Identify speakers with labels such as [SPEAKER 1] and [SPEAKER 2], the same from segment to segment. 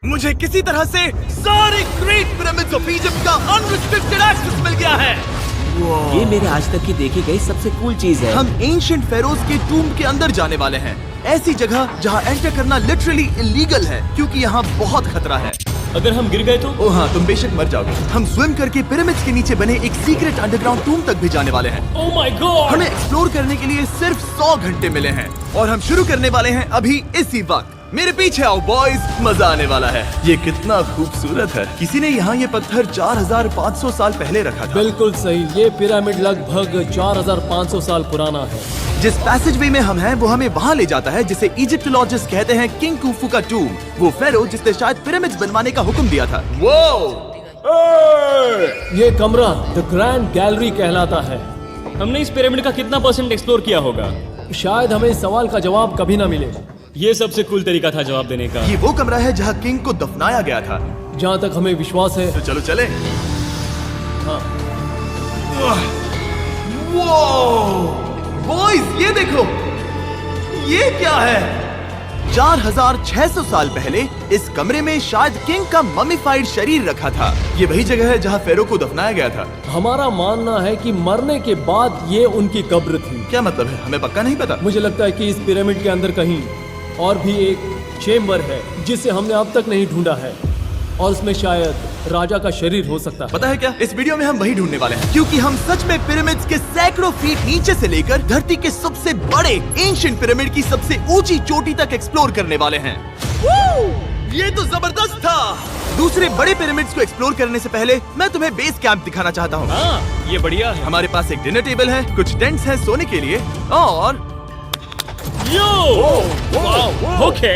[SPEAKER 1] मुझे किसी तरह से सारे ग्रेट पिरामिड्स ऑफ इजिप्ट का अनरिस्ट्रिक्टेड एक्सेस मिल गया है।
[SPEAKER 2] ये मेरे आज तक की देखी गई सबसे कूल चीज है।
[SPEAKER 1] हम एंशिएंट फेरोज के टूम के अंदर जाने वाले हैं, ऐसी जगह जहाँ एंटर करना लिटरली इलीगल है क्योंकि यहाँ बहुत खतरा है।
[SPEAKER 3] अगर हम गिर गए तो?
[SPEAKER 1] ओ हाँ, तुम बेशक मर जाओगे। हम स्विम करके पिरामिड्स के नीचे बने एक सीक्रेट अंडरग्राउंड टूम तक भी जाने वाले हैं।
[SPEAKER 3] Oh my God!
[SPEAKER 1] हमें एक्सप्लोर करने के लिए सिर्फ 100 घंटे मिले हैं और हम शुरू करने वाले हैं अभी इसी वक्त। मेरे पीछे आओ बॉयज, मजा आने वाला है। ये कितना खूबसूरत है। किसी ने यहाँ ये पत्थर 4500 साल पहले रखा था।
[SPEAKER 4] बिल्कुल सही, ये पिरामिड लगभग 4500 साल पुराना है।
[SPEAKER 1] जिस पैसेज वे में हम हैं वो हमें वहाँ ले जाता है जिसे इजिप्टोलॉजिस्ट कहते हैं किंग कुफू का टूम, वो फेरो जिसने शायद पिरामिड्स बनवाने का हुक्म दिया था।
[SPEAKER 4] ये कमरा द ग्रैंड गैलरी कहलाता है।
[SPEAKER 3] हमने इस पिरामिड का कितना % एक्सप्लोर किया होगा?
[SPEAKER 4] शायद हमें इस सवाल का जवाब कभी ना मिले।
[SPEAKER 3] ये सबसे कूल तरीका था जवाब देने का।
[SPEAKER 1] ये वो कमरा है जहाँ किंग को दफनाया गया था।
[SPEAKER 4] जहाँ तक हमें विश्वास है।
[SPEAKER 1] तो चलो चले।
[SPEAKER 4] हाँ।
[SPEAKER 1] बॉयज ये देखो, ये क्या है? 4600 साल पहले इस कमरे में शायद किंग का ममीफाइड शरीर रखा था। ये वही जगह है जहाँ फेरो को दफनाया गया था।
[SPEAKER 4] हमारा मानना है कि मरने के बाद ये उनकी कब्र थी।
[SPEAKER 1] क्या मतलब है? हमें पक्का नहीं पता।
[SPEAKER 4] मुझे लगता है कि इस पिरामिड के अंदर कहीं और भी एक चेम्बर है जिसे हमने अब तक नहीं ढूंढा है और उसमें शायद राजा का शरीर हो सकता है।
[SPEAKER 1] पता है क्या, इस वीडियो में हम वही ढूंढने वाले हैं क्योंकि हम सच में पिरामिड्स के सैकड़ों फीट नीचे से लेकर धरती के सबसे बड़े एंशिएंट पिरामिड की सबसे ऊंची चोटी तक एक्सप्लोर करने वाले हैं। ये तो जबरदस्त था। दूसरे बड़े पिरामिड्स को एक्सप्लोर करने से पहले मैं तुम्हें बेस कैंप दिखाना चाहता हूँ।
[SPEAKER 3] हाँ, ये बढ़िया है।
[SPEAKER 1] हमारे पास एक डिनर टेबल है, कुछ टेंट्स हैं सोने के लिए और
[SPEAKER 3] ओके।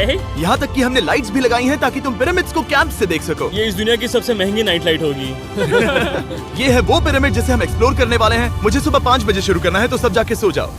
[SPEAKER 1] यहाँ तक कि हमने लाइट्स भी लगाई हैं ताकि तुम पिरामिड्स को कैंप से देख सको।
[SPEAKER 3] ये इस दुनिया की सबसे महंगी नाइट लाइट होगी।
[SPEAKER 1] ये है वो पिरामिड जिसे हम एक्सप्लोर करने वाले हैं। मुझे सुबह 5 बजे शुरू करना है तो सब जाके सो जाओ।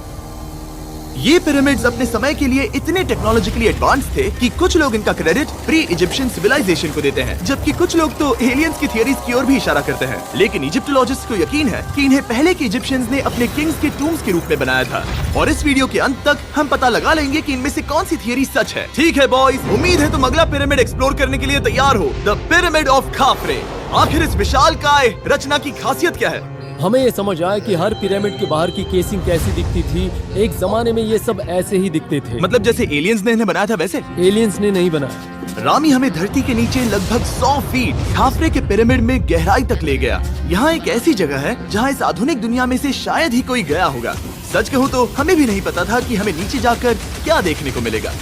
[SPEAKER 1] ये पिरामिड्स अपने समय के लिए इतने टेक्नोलॉजिकली एडवांस थे कि कुछ लोग इनका क्रेडिट प्री इजिप्शियन सिविलाइजेशन को देते हैं, जबकि कुछ लोग तो एलियंस की थियरीज की ओर भी इशारा करते हैं। लेकिन इजिप्टोलॉजिस्ट को यकीन है कि इन्हें पहले के इजिप्शियंस ने अपने किंग्स के टूम्स के रूप में बनाया था। और इस वीडियो के अंत तक हम पता लगा लेंगे कि इनमें से कौन सी थियरी सच है। ठीक है बॉयज, उम्मीद है तुम अगला पिरामिड एक्सप्लोर करने के लिए तैयार हो, द पिरामिड ऑफ खाफरे। आखिर इस विशालकाय रचना की खासियत क्या है?
[SPEAKER 4] हमें ये समझ आया कि हर पिरामिड के बाहर की केसिंग कैसी दिखती थी। एक जमाने में ये सब ऐसे ही दिखते थे।
[SPEAKER 1] मतलब जैसे एलियंस ने इन्हें बनाया था वैसे?
[SPEAKER 4] एलियंस ने नहीं बनाया।
[SPEAKER 1] रामी हमें धरती के नीचे लगभग 100 फीट खाफरे के पिरामिड में गहराई तक ले गया। यहाँ एक ऐसी जगह है जहाँ इस आधुनिक दुनिया में से शायद ही कोई गया होगा। सच कहूँ तो हमें भी नहीं पता था कि हमें नीचे जाकर क्या देखने को मिलेगा।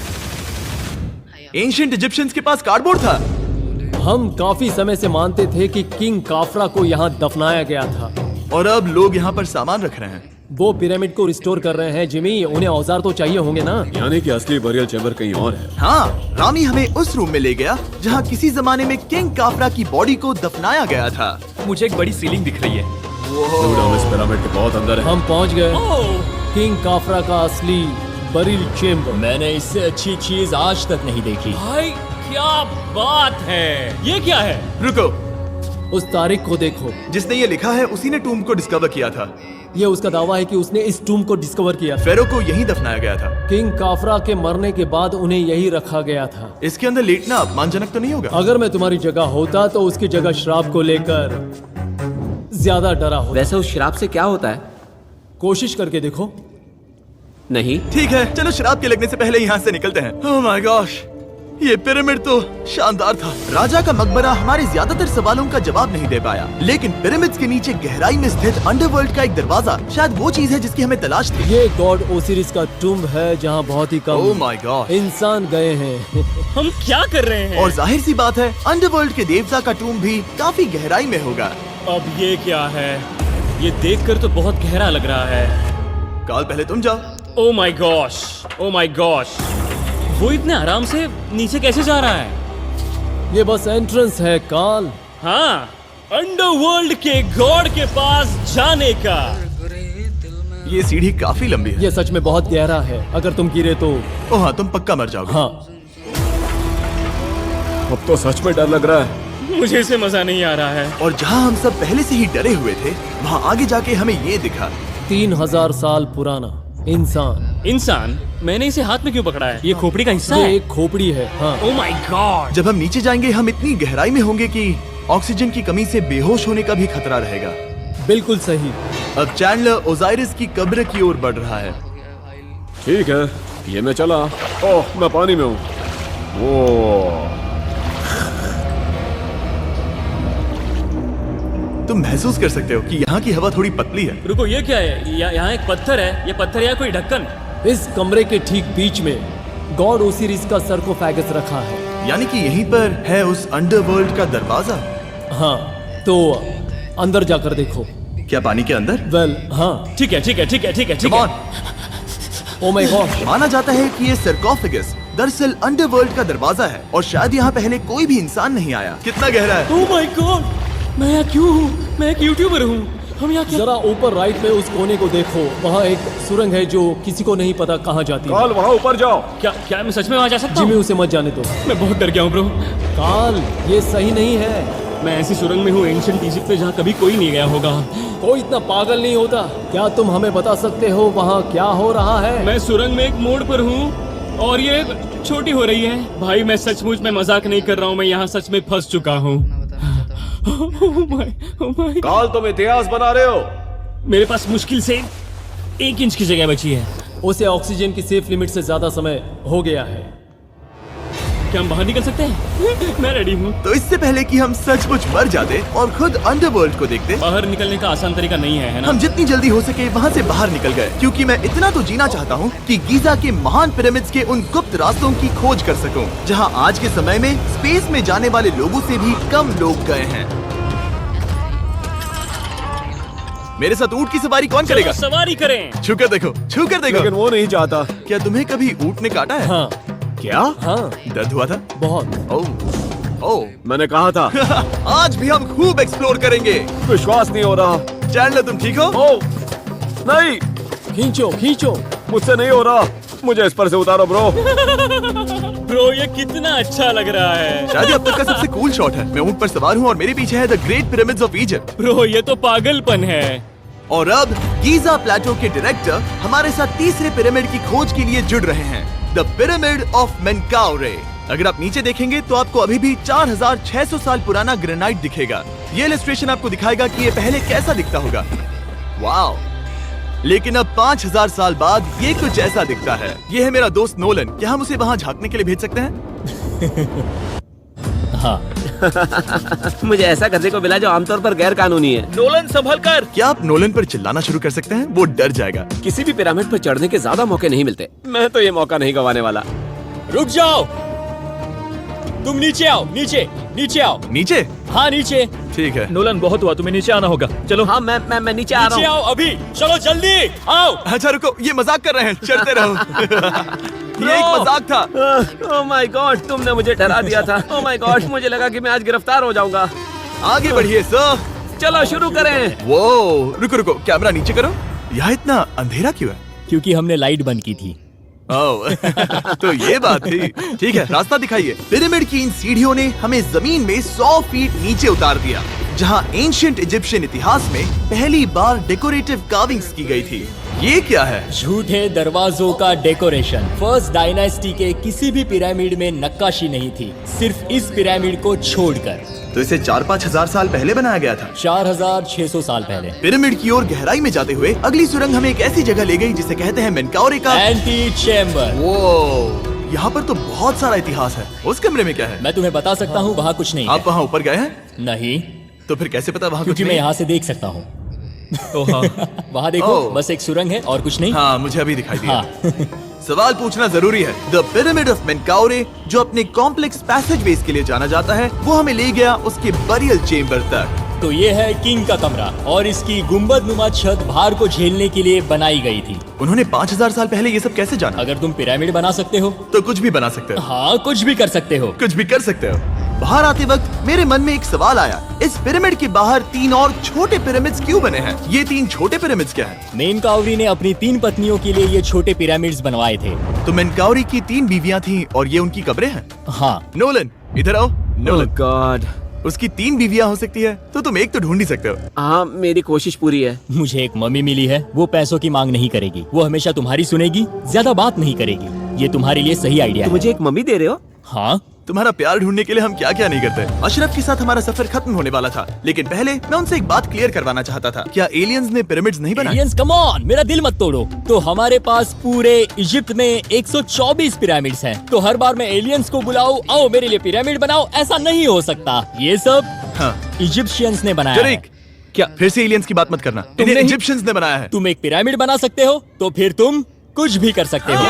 [SPEAKER 1] एंशिएंट इजिप्शियंस के पास कार्डबोर्ड था।
[SPEAKER 4] हम काफी समय से मानते थे कि किंग काफरा को यहाँ दफनाया गया था
[SPEAKER 1] और अब लोग यहाँ पर सामान रख रहे हैं।
[SPEAKER 4] वो पिरामिड को रिस्टोर कर रहे हैं। जिमी, उन्हें औजार तो चाहिए होंगे ना?
[SPEAKER 5] यानी कि असली बरियल चैम्बर कहीं और है।
[SPEAKER 1] हाँ, रामी हमें उस रूम में ले गया जहाँ किसी जमाने में किंग काफरा की बॉडी को दफनाया गया था।
[SPEAKER 3] मुझे एक बड़ी सीलिंग दिख रही है।
[SPEAKER 5] दुड, हम इस पिरामिड के बहुत अंदर है।
[SPEAKER 4] हम पहुँच गए किंग काफरा का असली बरियल चेम्बर।
[SPEAKER 6] मैंने इससे अच्छी चीज आज तक नहीं देखी।
[SPEAKER 3] भाई क्या बात है! ये क्या है?
[SPEAKER 1] रुको,
[SPEAKER 4] उस तारीख को देखो।
[SPEAKER 1] जिसने ये लिखा है उसी ने टूम को डिस्कवर किया था।
[SPEAKER 4] ये उसका दावा है कि उसने इस टूम को डिस्कवर किया था।
[SPEAKER 1] फेरो को यहीं दफनाया गया था।
[SPEAKER 4] किंग काफरा के मरने के बाद उन्हें यही रखा गया था।
[SPEAKER 1] इसके अंदर लेटना अपमानजनक तो नहीं होगा?
[SPEAKER 4] अगर मैं तुम्हारी जगह होता तो उसकी जगह शराब को लेकर ज्यादा डरा होता।
[SPEAKER 2] वैसे उस शराब से क्या होता है?
[SPEAKER 4] कोशिश करके देखो।
[SPEAKER 2] नहीं।
[SPEAKER 1] ठीक है, चलो शराब के लगने से पहले यहाँ से निकलते हैं। ओह माय गॉश, ये पिरामिड तो शानदार था। राजा का मकबरा हमारे ज्यादातर सवालों का जवाब नहीं दे पाया, लेकिन पिरामिड्स के नीचे गहराई में स्थित अंडरवर्ल्ड का एक दरवाजा शायद वो चीज है जिसकी हमें तलाश थी।
[SPEAKER 4] ये गॉड ओसिरिस का टूम्ब है जहाँ बहुत ही
[SPEAKER 1] ओह
[SPEAKER 4] कम
[SPEAKER 1] माय गॉड
[SPEAKER 4] इंसान गए हैं।
[SPEAKER 3] हम क्या कर रहे हैं?
[SPEAKER 1] और जाहिर सी बात है अंडरवर्ल्ड के देवता का टूम्ब भी काफी गहराई में होगा।
[SPEAKER 3] अब ये क्या है? ये देखकर तो बहुत गहरा लग रहा है।
[SPEAKER 1] काल, पहले तुम जाओ।
[SPEAKER 3] Oh my gosh, oh my gosh! वो इतने आराम से नीचे कैसे जा रहा है?
[SPEAKER 4] ये बस एंट्रेंस है काल।
[SPEAKER 3] हाँ, अंडरवर्ल्ड के गॉड के पास जाने का।
[SPEAKER 1] ये सीढ़ी काफी लंबी है।
[SPEAKER 4] ये सच में बहुत गहरा है। अगर तुम गिरे तो
[SPEAKER 1] ओह हाँ, तुम पक्का मर जाओगे।
[SPEAKER 4] हाँ।
[SPEAKER 5] अब तो सच में डर लग रहा है।
[SPEAKER 3] मुझे इसे मजा नहीं आ रहा है।
[SPEAKER 1] और जहाँ हम सब पहले से ही डरे हुए थे, वहाँ आगे जाके हमें ये दिखा।
[SPEAKER 4] 3000 साल पुराना
[SPEAKER 3] इंसान? मैंने इसे हाथ में क्यों पकड़ा है? ये खोपड़ी का हिस्सा
[SPEAKER 4] ये
[SPEAKER 3] है?
[SPEAKER 4] एक खोपड़ी है। हाँ,
[SPEAKER 3] ओह माय गॉड!
[SPEAKER 1] जब हम नीचे जाएंगे हम इतनी गहराई में होंगे कि ऑक्सीजन की कमी से बेहोश होने का भी खतरा रहेगा।
[SPEAKER 4] बिल्कुल सही।
[SPEAKER 1] अब चैंडलर ओजाइरिस की कब्र की ओर बढ़ रहा है।
[SPEAKER 5] ठीक है, ये मैं चला। ओह, मैं पानी में हूँ। वो
[SPEAKER 1] तुम महसूस कर सकते हो कि यहाँ की हवा थोड़ी पतली है।
[SPEAKER 3] रुको, ये क्या है? यहाँ एक पत्थर है। ये पत्थर या कोई ढक्कन?
[SPEAKER 4] इस कमरे के ठीक बीच में गॉड ओसिरिस का सरकोफेगस रखा है।
[SPEAKER 1] यानी कि यहीं पर है उस अंडरवर्ल्ड का दरवाजा।
[SPEAKER 4] हाँ, तो अंदर जाकर देखो।
[SPEAKER 1] क्या पानी के अंदर?
[SPEAKER 4] वेल, हाँ।
[SPEAKER 3] ठीक है, ठीक है, ठीक है, ठीक है, ठीक
[SPEAKER 1] Come
[SPEAKER 3] है।
[SPEAKER 1] on।
[SPEAKER 4] ओ माय गॉड,
[SPEAKER 1] माना जाता है कि ये सरकोफेगस दरअसल अंडरवर्ल्ड का दरवाजा है और शायद यहाँ पहले कोई भी इंसान नहीं आया। कितना गहरा है?
[SPEAKER 3] Oh my God! मैं यहाँ क्यों हूँ? मैं एक यूट्यूबर हूँ। हम यहाँ क्या?
[SPEAKER 4] जरा ऊपर राइट में उस कोने को देखो। वहाँ एक सुरंग है जो किसी को नहीं पता कहाँ जाती है।
[SPEAKER 5] काल, वहाँ ऊपर जाओ।
[SPEAKER 3] क्या मैं सच में वहाँ जा सकता
[SPEAKER 4] जिमी,
[SPEAKER 3] हूँ?
[SPEAKER 4] उसे मत जाने दो।
[SPEAKER 3] मैं बहुत डर गया हूँ ब्रो।
[SPEAKER 4] काल, ये सही नहीं है।
[SPEAKER 3] मैं ऐसी सुरंग में हूँ एंशिएंट इजिप्ट में जहाँ कभी कोई नहीं गया होगा।
[SPEAKER 4] कोई इतना पागल नहीं होता। क्या तुम हमें बता सकते हो वहाँ क्या हो रहा है?
[SPEAKER 3] मैं सुरंग में एक मोड़ पर हूँ और ये छोटी हो रही है। भाई मैं सचमुच में मजाक नहीं कर रहा हूँ। मैं यहाँ सच में फंस चुका हूँ। Oh my.
[SPEAKER 5] काल, तुम इतिहास बना रहे हो।
[SPEAKER 3] मेरे पास मुश्किल से 1 इंच की जगह बची है।
[SPEAKER 4] उसे ऑक्सीजन की सेफ लिमिट से ज्यादा समय हो गया है।
[SPEAKER 3] क्या हम बाहर निकल सकते हैं? मैं रेडी हूँ।
[SPEAKER 1] तो इससे पहले कि हम सचमुच मर जाते और खुद अंडरवर्ल्ड को देखते,
[SPEAKER 3] बाहर निकलने का आसान तरीका नहीं है ना?
[SPEAKER 1] हम जितनी जल्दी हो सके वहाँ से बाहर निकल गए, क्योंकि मैं इतना तो जीना चाहता हूँ कि गीजा के महान पिरामिड्स के उन गुप्त रास्तों की खोज कर सकूं, जहाँ आज के समय में स्पेस में जाने वाले लोगों से भी कम लोग गए हैं। मेरे साथ ऊंट की सवारी कौन करेगा?
[SPEAKER 3] चलो सवारी करें।
[SPEAKER 1] छूकर देखो, छूकर देखो।
[SPEAKER 5] लेकिन वो नहीं चाहता।
[SPEAKER 1] क्या तुम्हें कभी ऊंट ने काटा है?
[SPEAKER 4] हाँ,
[SPEAKER 5] क्या?
[SPEAKER 4] हाँ,
[SPEAKER 1] दर्द हुआ था?
[SPEAKER 4] बहुत।
[SPEAKER 1] ओह
[SPEAKER 5] मैंने कहा था।
[SPEAKER 1] आज भी हम खूब एक्सप्लोर करेंगे।
[SPEAKER 5] विश्वास नहीं हो रहा।
[SPEAKER 1] चैंडलर तुम ठीक हो?
[SPEAKER 5] ओह, नहीं,
[SPEAKER 4] खींचो, खींचो।
[SPEAKER 5] मुझसे नहीं हो रहा। मुझे इस पर से उतारो ब्रो।
[SPEAKER 3] ब्रो ये कितना अच्छा लग रहा है।
[SPEAKER 1] शायद ये अब तक का सबसे कूल शॉट है। मैं ऊंट पर सवार हूँ और मेरे पीछे है the great pyramids of Egypt.
[SPEAKER 3] Bro ये तो पागलपन है।
[SPEAKER 1] और अब गीजा प्लेटो के डायरेक्टर हमारे साथ तीसरे पिरामिड की खोज के लिए जुड़ रहे हैं, द पिरामिड ऑफ मेनकाउरे। अगर आप नीचे देखेंगे तो आपको अभी भी 4600 साल पुराना ग्रेनाइट दिखेगा। ये इलस्ट्रेशन आपको दिखाएगा कि ये पहले कैसा दिखता होगा। वाओ! लेकिन अब 5000 साल बाद ये कुछ ऐसा दिखता है। ये है मेरा दोस्त नोलन। क्या हम उसे वहाँ झांकने के लिए भेज सकते हैं?
[SPEAKER 2] मुझे ऐसा करने को मिला जो आमतौर पर गैर कानूनी है।
[SPEAKER 3] नोलन संभल कर।
[SPEAKER 1] क्या आप नोलन पर चिल्लाना शुरू कर सकते हैं? वो डर जाएगा।
[SPEAKER 2] किसी भी पिरामिड पर चढ़ने के ज्यादा मौके नहीं मिलते। मैं तो ये मौका नहीं गंवाने वाला।
[SPEAKER 6] रुक जाओ। तुम नीचे आओ, नीचे नीचे आओ।
[SPEAKER 1] नीचे?
[SPEAKER 6] हाँ नीचे।
[SPEAKER 1] ठीक है।
[SPEAKER 3] नोलन बहुत हुआ, तुम्हें नीचे आना होगा। चलो।
[SPEAKER 2] हाँ, मैं नीचे आ
[SPEAKER 6] नीचे
[SPEAKER 2] रहा हूँ।
[SPEAKER 6] आओ अभी। चलो जल्दी आओ।
[SPEAKER 1] अच्छा रुको, ये मजाक कर रहे हैं। चढ़ते रहो। ये एक मजाक था।
[SPEAKER 2] ओह माय गॉड, तुमने मुझे डरा दिया था। ओह माय गॉड, मुझे लगा कि मैं आज गिरफ्तार हो जाऊंगा।
[SPEAKER 1] आगे बढ़िए सर।
[SPEAKER 2] चलो शुरू करें।
[SPEAKER 1] वो रुको रुको, कैमरा नीचे करो। यहाँ इतना अंधेरा क्यों है?
[SPEAKER 6] क्योंकि हमने लाइट बंद की थी।
[SPEAKER 1] ओह, तो ये बात थी। ठीक है, रास्ता दिखाइए। पिरामिड की इन सीढ़ियों ने हमें जमीन में 100 फीट नीचे उतार दिया, जहाँ एंशिएंट इजिप्शियन इतिहास में पहली बार डेकोरेटिव कार्विंग्स की गई थी। ये क्या है?
[SPEAKER 6] झूठे दरवाजों का डेकोरेशन। फर्स्ट डायनास्टी के किसी भी पिरामिड में नक्काशी नहीं थी, सिर्फ इस पिरामिड को छोड़कर।
[SPEAKER 1] तो इसे 4-5 हजार साल पहले बनाया गया था।
[SPEAKER 6] 4600 साल पहले।
[SPEAKER 1] पिरामिड की ओर गहराई में जाते हुए अगली सुरंग हमें एक ऐसी जगह ले गई जिसे कहते हैं मेनकाउरे का
[SPEAKER 6] एंटी चैम्बर।
[SPEAKER 1] वो यहाँ पर तो बहुत सारा इतिहास है। उस कमरे में क्या है?
[SPEAKER 6] मैं तुम्हें बता सकता हूँ, वहाँ कुछ नहीं
[SPEAKER 1] आप
[SPEAKER 6] है।
[SPEAKER 1] वहाँ ऊपर गए हैं?
[SPEAKER 6] नहीं,
[SPEAKER 1] तो फिर कैसे पता वहाँ कुछ
[SPEAKER 6] क्योंकि मैं
[SPEAKER 1] नहीं?
[SPEAKER 6] यहाँ से देख सकता हूँ। वहाँ देखो,
[SPEAKER 1] ओह।
[SPEAKER 6] बस एक सुरंग है और कुछ नहीं।
[SPEAKER 1] हाँ, मुझे अभी दिखाई दिया।
[SPEAKER 6] हाँ।
[SPEAKER 1] सवाल पूछना जरूरी है। द पिरामिड ऑफ मेनकाउरे, जो अपने कॉम्प्लेक्स पैसेजवेज के लिए जाना जाता है, वो हमें ले गया उसके बरियल चेम्बर तक।
[SPEAKER 6] तो ये है किंग का कमरा और इसकी गुंबद नुमा छत भार को झेलने के लिए बनाई गई थी।
[SPEAKER 1] उन्होंने 5000 साल पहले ये सब कैसे जाना?
[SPEAKER 6] अगर तुम पिरामिड बना सकते हो
[SPEAKER 1] तो कुछ भी बना सकते हो।
[SPEAKER 6] हाँ, कुछ भी कर सकते हो।
[SPEAKER 1] कुछ भी कर सकते हो। बाहर आते वक्त मेरे मन में एक सवाल आया, इस पिरामिड के बाहर 3 और छोटे पिरामिड्स क्यों बने हैं? ये 3 छोटे पिरामिड्स क्या हैं?
[SPEAKER 6] मेनकाउरी ने अपनी 3 पत्नियों के लिए ये छोटे पिरामिड्स बनवाए थे।
[SPEAKER 1] तो मेनकाउरी की 3 बीवियां थीं और ये उनकी कब्रें हैं।
[SPEAKER 6] हाँ।
[SPEAKER 1] नोलन इधर आओ।
[SPEAKER 2] ओह
[SPEAKER 1] नोलन,
[SPEAKER 2] गॉड,
[SPEAKER 1] उसकी 3 बीवियां हो सकती है, तो तुम एक तो ढूंढ ही सकते हो।
[SPEAKER 2] हाँ, मेरी कोशिश पूरी है।
[SPEAKER 6] मुझे एक मम्मी मिली है, वो पैसों की मांग नहीं करेगी, वो हमेशा तुम्हारी सुनेगी, ज्यादा बात नहीं करेगी। ये तुम्हारे लिए सही आइडिया
[SPEAKER 2] तो
[SPEAKER 6] है।
[SPEAKER 2] मुझे एक मम्मी दे रहे हो?
[SPEAKER 6] हाँ,
[SPEAKER 1] तुम्हारा प्यार ढूंढने के लिए हम क्या क्या नहीं करते। अशरफ के साथ हमारा सफर खत्म होने वाला था, लेकिन पहले मैं उनसे एक बात क्लियर करवाना चाहता था। क्या एलियंस ने पिरामिड्स नहीं बनाए?
[SPEAKER 6] एलियंस, कम ऑन, मेरा दिल मत तोड़ो। तो हमारे पास पूरे इजिप्ट में 124 पिरामिड्स हैं। तो हर बार मैं एलियंस को बुलाऊं, आओ मेरे लिए पिरामिड बनाओ, ऐसा नहीं हो सकता। ये सब
[SPEAKER 1] हाँ,
[SPEAKER 6] इजिप्शियंस ने बनाया है।
[SPEAKER 1] जरीक, क्या फिर से एलियंस की बात मत करना। इन्हें
[SPEAKER 6] नहीं-
[SPEAKER 1] इजिप्शियंस ने बनाया है।
[SPEAKER 6] तुम एक पिरामिड बना सकते हो, तो फिर तुम कुछ भी कर सकते हो।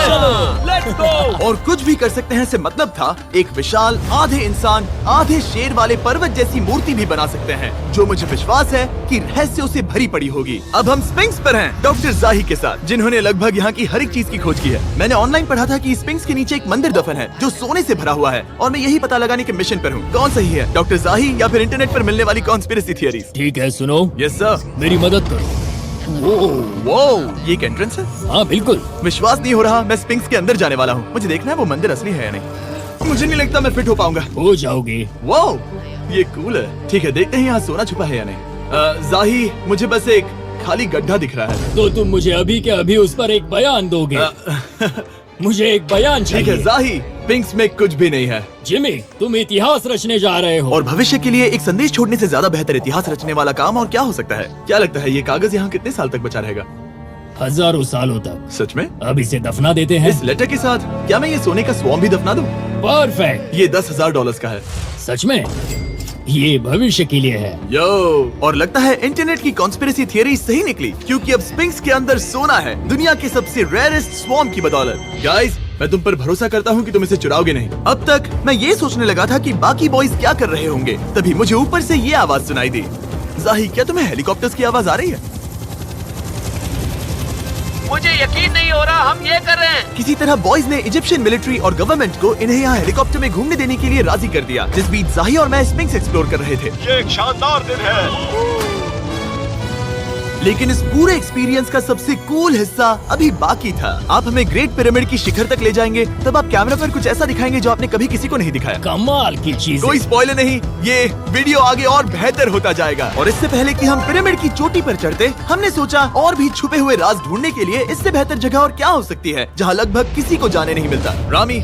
[SPEAKER 6] चलो,
[SPEAKER 2] लेट्स गो।
[SPEAKER 1] और कुछ भी कर सकते हैं से मतलब था एक विशाल आधे इंसान आधे शेर वाले पर्वत जैसी मूर्ति भी बना सकते हैं, जो मुझे विश्वास है कि रहस्यों से भरी पड़ी होगी। अब हम स्पिंक्स पर हैं, डॉक्टर जाही के साथ, जिन्होंने लगभग यहाँ की हर एक चीज की खोज की है। मैंने ऑनलाइन पढ़ा था कि स्पिंक्स के नीचे एक मंदिर दफन है जो सोने से भरा हुआ है, और मैं यही पता लगाने के मिशन पर हूँ। कौन सही है, डॉक्टर जाही या फिर इंटरनेट पर मिलने वाली कॉन्स्पिरेसी थियरीज?
[SPEAKER 6] ठीक है, सुनो,
[SPEAKER 1] यस सर।
[SPEAKER 6] मेरी मदद करो।
[SPEAKER 1] वो ये एक एंट्रेंस है?
[SPEAKER 6] हाँ बिल्कुल।
[SPEAKER 1] विश्वास नहीं हो रहा, मैं स्पिंक्स के अंदर जाने वाला हूँ। मुझे देखना है वो मंदिर असली है या नहीं। मुझे नहीं लगता मैं फिट हो पाऊंगा।
[SPEAKER 6] हो जाओगे।
[SPEAKER 1] वाओ, ये कूल है। ठीक है, देखते हैं यहाँ सोना छुपा है या नहीं। जाही, मुझे बस एक खाली गड्ढा दिख रहा है।
[SPEAKER 6] तो तुम मुझे अभी के अभी उस पर एक बयान दोगे? मुझे एक बयान
[SPEAKER 1] ठीक है
[SPEAKER 6] चाहिए।
[SPEAKER 1] जाही, स्पिंक्स में कुछ भी नहीं है।
[SPEAKER 6] जिमी, तुम इतिहास रचने जा रहे हो।
[SPEAKER 1] और भविष्य के लिए एक संदेश छोड़ने से ज्यादा बेहतर इतिहास रचने वाला काम और क्या हो सकता है? क्या लगता है ये कागज यहाँ कितने साल तक बचा रहेगा?
[SPEAKER 6] हजारों सालों तक।
[SPEAKER 1] सच में?
[SPEAKER 6] अब इसे दफना देते हैं।
[SPEAKER 1] इस लेटर के साथ क्या मैं ये सोने का स्वॉर्म भी दफना दूं?
[SPEAKER 6] परफेक्ट।
[SPEAKER 1] ये $10,000 का है।
[SPEAKER 6] सच में? ये भविष्य के लिए है।
[SPEAKER 1] यो, और लगता है इंटरनेट की कॉन्स्पिरेसी थियरी सही निकली, क्योंकि अब स्पिंक्स के अंदर सोना है, दुनिया के सबसे रेयरेस्ट स्वॉर्म की बदौलत। गाइस, मैं तुम पर भरोसा करता हूँ कि तुम इसे चुराओगे नहीं। अब तक मैं ये सोचने लगा था कि बाकी बॉयज क्या कर रहे होंगे, तभी मुझे ऊपर से ये आवाज सुनाई दी। जाही, क्या तुम्हें हेलीकॉप्टर्स की आवाज आ रही है?
[SPEAKER 2] मुझे यकीन नहीं हो रहा हम ये कर रहे हैं।
[SPEAKER 1] किसी तरह बॉयज ने इजिप्शियन मिलिट्री और गवर्नमेंट को इन्हें यहाँ हेलीकॉप्टर में घूमने देने के लिए राजी कर दिया, जिस बीच जाही और मैं स्पिंक्स एक्सप्लोर कर रहे थे।
[SPEAKER 5] ये एक शानदार दिन है।
[SPEAKER 1] लेकिन इस पूरे एक्सपीरियंस का सबसे कूल हिस्सा अभी बाकी था। आप हमें ग्रेट पिरामिड की शिखर तक ले जाएंगे, तब आप कैमरा पर कुछ ऐसा दिखाएंगे जो आपने कभी किसी को नहीं दिखाया।
[SPEAKER 6] कमाल की चीज।
[SPEAKER 1] कोई स्पॉइलर नहीं, ये वीडियो आगे और बेहतर होता जाएगा। और इससे पहले कि हम पिरामिड की चोटी पर चढ़ते, हमने सोचा और भी छुपे हुए राज ढूंढने के लिए इससे बेहतर जगह और क्या हो सकती है, जहाँ लगभग किसी को जाने नहीं मिलता। रामी,